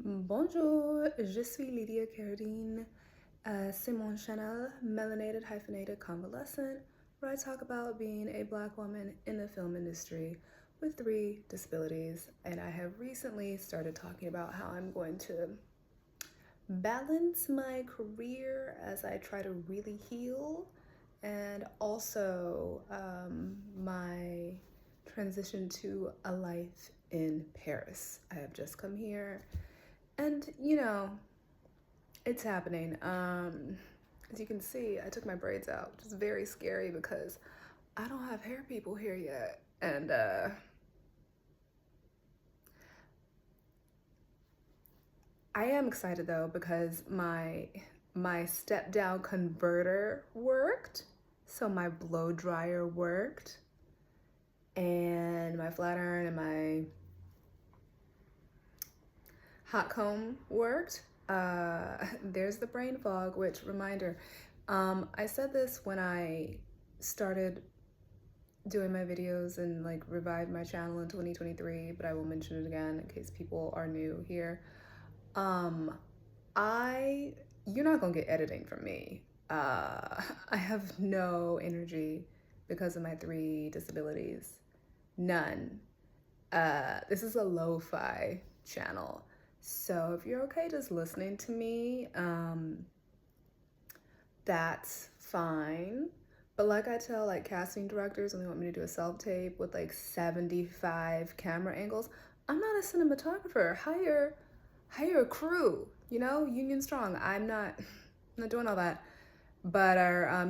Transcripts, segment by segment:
Bonjour, je suis Lydia Carradine. C'est mon channel Melanated Hyphenated Convalescent, where I talk about being a Black woman in the film industry with 3 disabilities. And I have recently started talking about how I'm going to balance my career as I try to really heal, and also my transition to a life in Paris. I have just come here and it's happening. As you can see, I took my braids out, which is very scary because I don't have hair people here yet. And I am excited though because my step down converter worked. So my blow dryer worked, and my flat iron and my hot comb worked. There's the brain fog, which, reminder, I said this when I started doing my videos and like revived my channel in 2023, but I will mention it again in case people are new here. You're not gonna get editing from me. I have no energy because of my 3 disabilities. None. This is a lo-fi channel. So if you're okay just listening to me, that's fine. But like I tell like casting directors when they want me to do a self-tape with like 75 camera angles, I'm not a cinematographer. Hire a crew, union strong. I'm not doing all that. But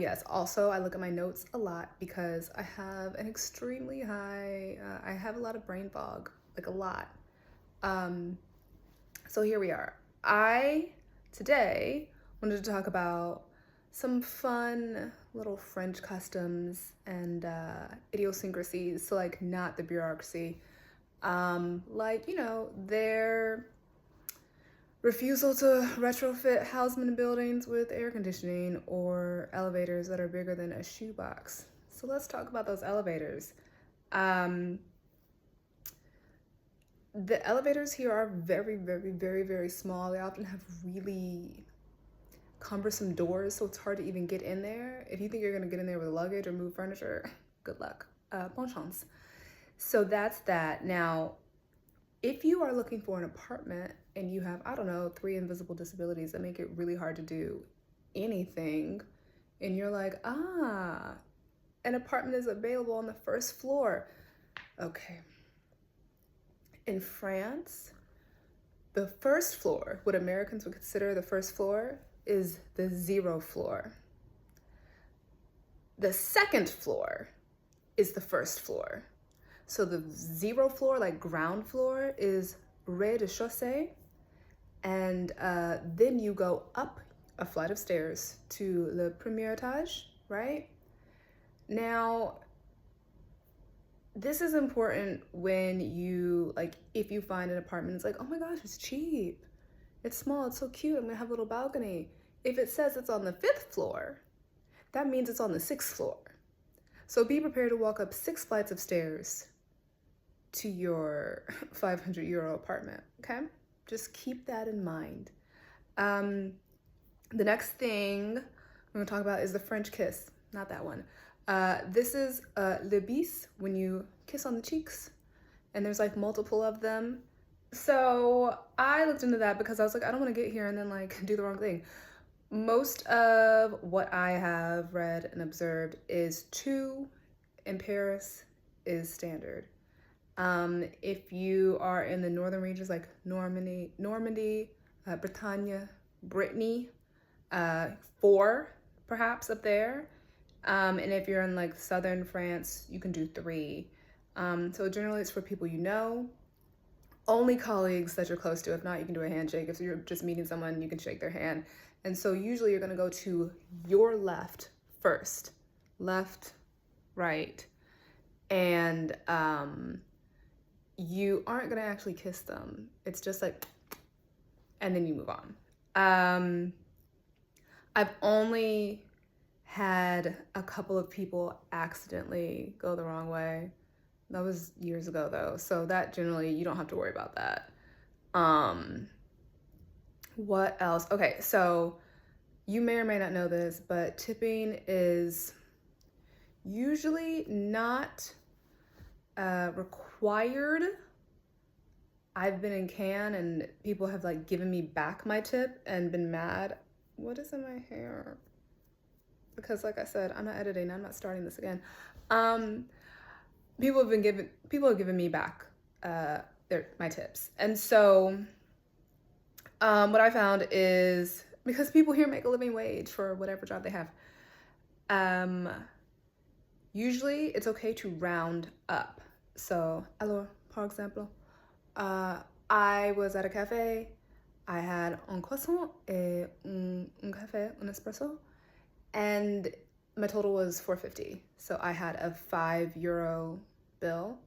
yes, also I look at my notes a lot because I have an extremely high, I have a lot of brain fog, like a lot. So here we are. I today wanted to talk about some fun little French customs and idiosyncrasies. So like not the bureaucracy, like their refusal to retrofit Houseman buildings with air conditioning or elevators that are bigger than a shoebox. So let's talk about those elevators. The elevators here are very, very, very, very small. They often have really cumbersome doors, so it's hard to even get in there. If you think you're gonna get in there with luggage or move furniture, good luck. Bon chance. So that's that. Now, if you are looking for an apartment and you have, I don't know, 3 invisible disabilities that make it really hard to do anything, and you're like, an apartment is available on the 1st floor. Okay. In France, the 1st floor, what Americans would consider the 1st floor, is the 0 floor. The 2nd floor is the 1st floor. So the 0 floor, like ground floor, is rez-de-chaussée, and then you go up a flight of stairs to le premier étage, right? Now, this is important when you, like, if you find an apartment, it's like, oh my gosh, it's cheap. It's small, it's so cute, I'm gonna have a little balcony. If it says it's on the 5th floor, that means it's on the 6th floor. So be prepared to walk up 6 flights of stairs to your 500 euro apartment, okay? Just keep that in mind. The next thing I'm gonna talk about is the French kiss, not that one. This is le bise, when you kiss on the cheeks, and there's like multiple of them. So I looked into that because I was like, I don't want to get here and then like do the wrong thing. Most of what I have read and observed is 2 in Paris is standard. If you are in the northern regions like Normandy, Bretagne, Brittany, 4 perhaps up there. And if you're in like southern France, you can do 3. So generally it's for people you know, only colleagues that you're close to. If not, you can do a handshake. If you're just meeting someone, you can shake their hand. And so usually you're gonna go to your left first, left, right, and you aren't gonna actually kiss them. It's just like, and then you move on. I've only had a couple of people accidentally go the wrong way. That was years ago though, so that generally you don't have to worry about that. What else? Okay, so you may or may not know this, but tipping is usually not required. I've been in Cannes and people have like given me back my tip and been mad. What is in my hair? Because like I said, I'm not editing. I'm not starting this again. Um, people have given me back my tips, and so what I found is because people here make a living wage for whatever job they have. Um, Usually it's okay to round up. So, alors, par exemple, I was at a cafe. I had un croissant et un café, un espresso, and my total was 4.50. So I had a €5 bill.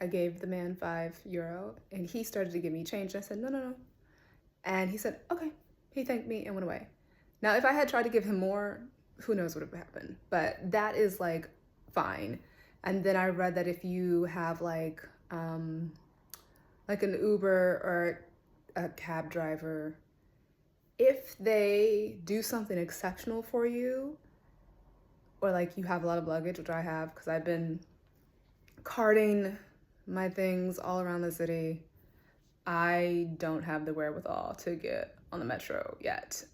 I gave the man €5, and he started to give me change. And I said, no, no, no. And he said, okay. He thanked me and went away. Now, if I had tried to give him more, who knows what would have happened. But that is like fine. And then I read that if you have like an Uber or a cab driver, if they do something exceptional for you, or like you have a lot of luggage, which I have because I've been carting my things all around the city, I don't have the wherewithal to get on the metro yet.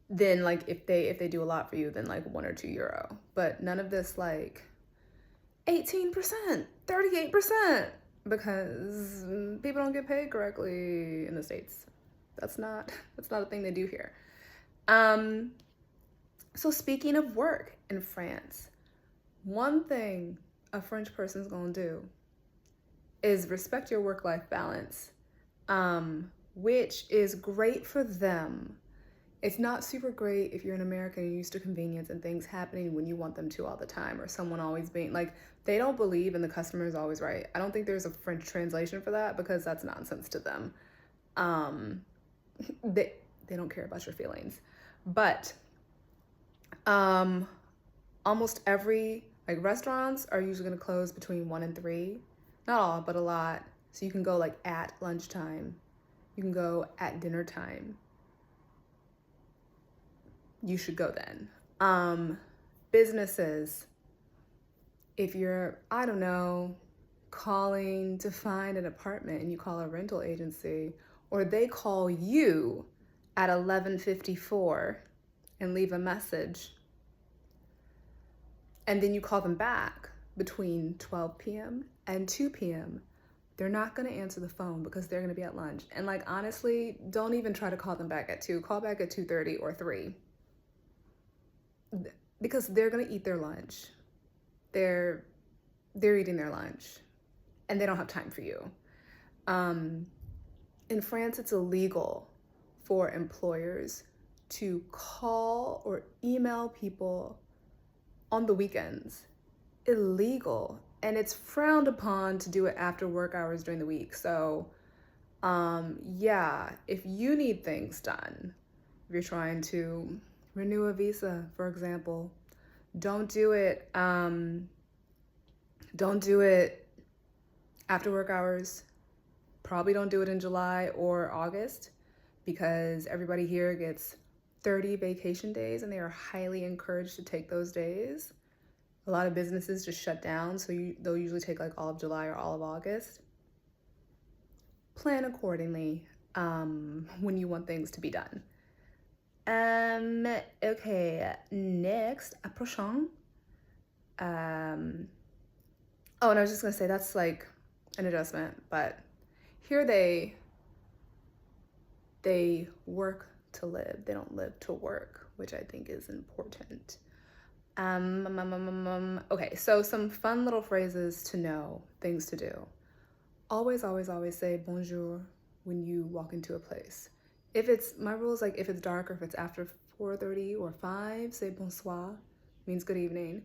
Then like if they do a lot for you, then like €1 or €2. But none of this like 18%, 38%, because people don't get paid correctly in the States. That's not a thing they do here. So speaking of work in France, one thing a French person's gonna do is respect your work-life balance, which is great for them. It's not super great if you're an American and you're used to convenience and things happening when you want them to all the time, or someone always being like, they don't believe in the customer is always right. I don't think there's a French translation for that because that's nonsense to them. They don't care about your feelings. But almost every, like, restaurants are usually going to close between 1 and 3. Not all, but a lot. So you can go like at lunchtime. You can go at dinner time. You should go then. Businesses, if you're, I don't know, calling to find an apartment and you call a rental agency, or they call you at 11:54 and leave a message, and then you call them back between 12 p.m. and 2 p.m., they're not going to answer the phone because they're going to be at lunch. And like, honestly, don't even try to call them back at 2. Call back at 2:30 or 3. Because they're going to eat their lunch. They're eating their lunch and they don't have time for you. In France, it's illegal for employers to call or email people on the weekends. Illegal. And it's frowned upon to do it after work hours during the week. So, yeah, if you need things done, if you're trying to renew a visa, for example, don't do it. Don't do it after work hours. Probably don't do it in July or August because everybody here gets 30 vacation days and they are highly encouraged to take those days. A lot of businesses just shut down, so they'll usually take like all of July or all of August. Plan accordingly when you want things to be done. Okay, next, approchant. Oh, and I was just gonna say that's like an adjustment, but here they work to live. They don't live to work, which I think is important. Okay, so some fun little phrases to know, things to do. Always, always, always say bonjour when you walk into a place. If it's, my rule is like if it's dark or if it's after 4:30 or 5, say bonsoir, means good evening.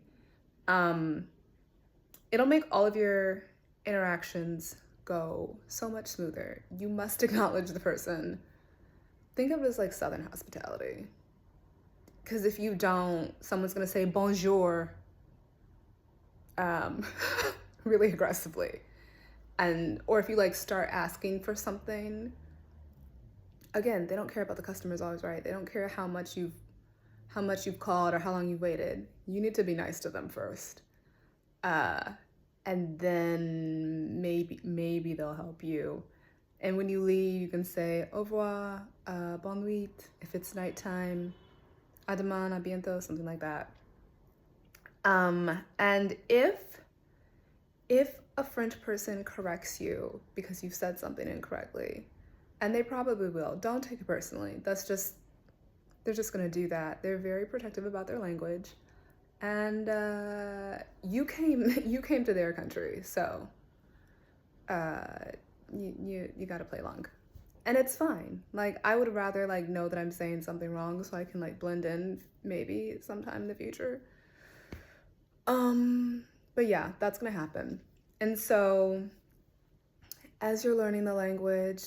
It'll make all of your interactions go so much smoother. You must acknowledge the person. Think of it as like Southern hospitality. Because if you don't, someone's gonna say bonjour really aggressively. Or if you like start asking for something again, they don't care about the customer's always right. They don't care how much you've called or how long you've waited. You need to be nice to them first. And then maybe they'll help you. And when you leave, you can say au revoir, bonne nuit, if it's nighttime, à demain, à bientôt, something like that. And if a French person corrects you because you've said something incorrectly, and they probably will, don't take it personally. They're just gonna do that. They're very protective about their language. And you came to their country, so you gotta play along, and it's fine. Like, I would rather like know that I'm saying something wrong so I can like blend in maybe sometime in the future. But yeah, that's gonna happen. And so as you're learning the language,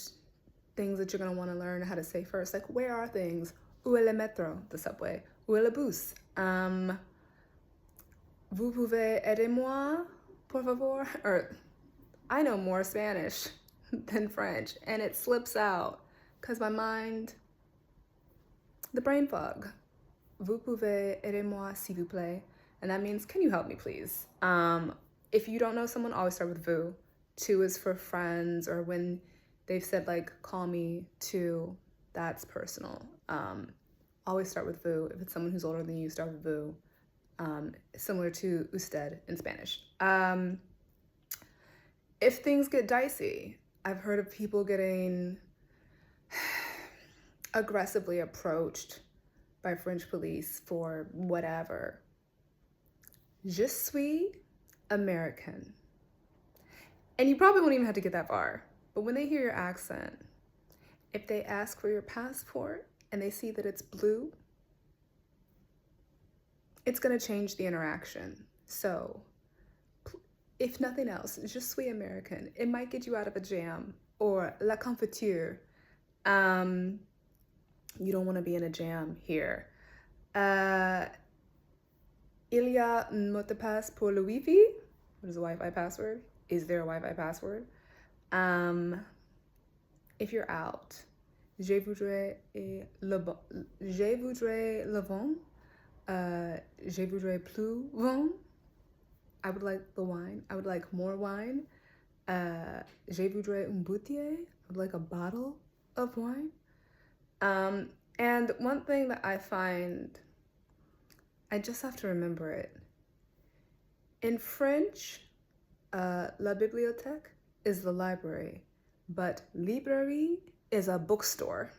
things that you're gonna want to learn how to say first, like where are things? Où est le métro, the subway? Où est le bus? Vous pouvez aider-moi, por favor? Or I know more Spanish than French, and it slips out because my mind, the brain fog. Vous pouvez aider-moi, s'il vous plaît? And that means, can you help me, please? If you don't know someone, always start with vous. Tu is for friends, or when they've said like, call me, tu, that's personal. Always start with vous. If it's someone who's older than you, start with vous. Similar to usted in Spanish. If things get dicey, I've heard of people getting aggressively approached by French police for whatever. Je suis American. And you probably won't even have to get that far. But when they hear your accent, if they ask for your passport and they see that it's blue, it's gonna change the interaction. So, if nothing else, je suis American. It might get you out of a jam. Or la confiture. You don't wanna be in a jam here. Il y a un mot de passe pour le Wi-Fi. What is a Wi-Fi password? Is there a Wi-Fi password? If you're out, je voudrais le vin. Je voudrais plus vin. I would like the wine. I would like more wine. Je voudrais une bouteille. I would like a bottle of wine. And one thing that I find, I just have to remember it. In French, la bibliothèque is the library, but librairie is a bookstore.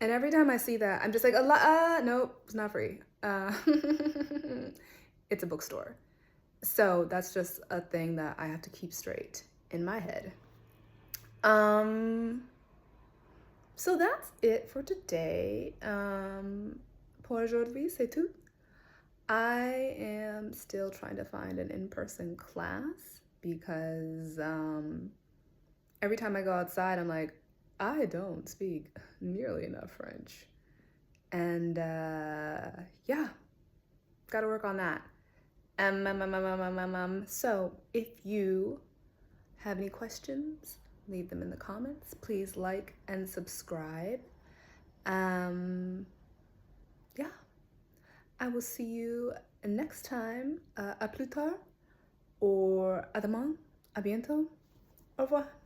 And every time I see that, I'm just like, nope, it's not free. It's a bookstore. So that's just a thing that I have to keep straight in my head. So that's it for today. Pour aujourd'hui, c'est tout. I am still trying to find an in-person class because every time I go outside, I'm like, I don't speak nearly enough French. And yeah, gotta work on that. So if you have any questions, leave them in the comments. Please like and subscribe. Yeah, I will see you next time. À plus tard, or à demain, à bientôt. Au revoir.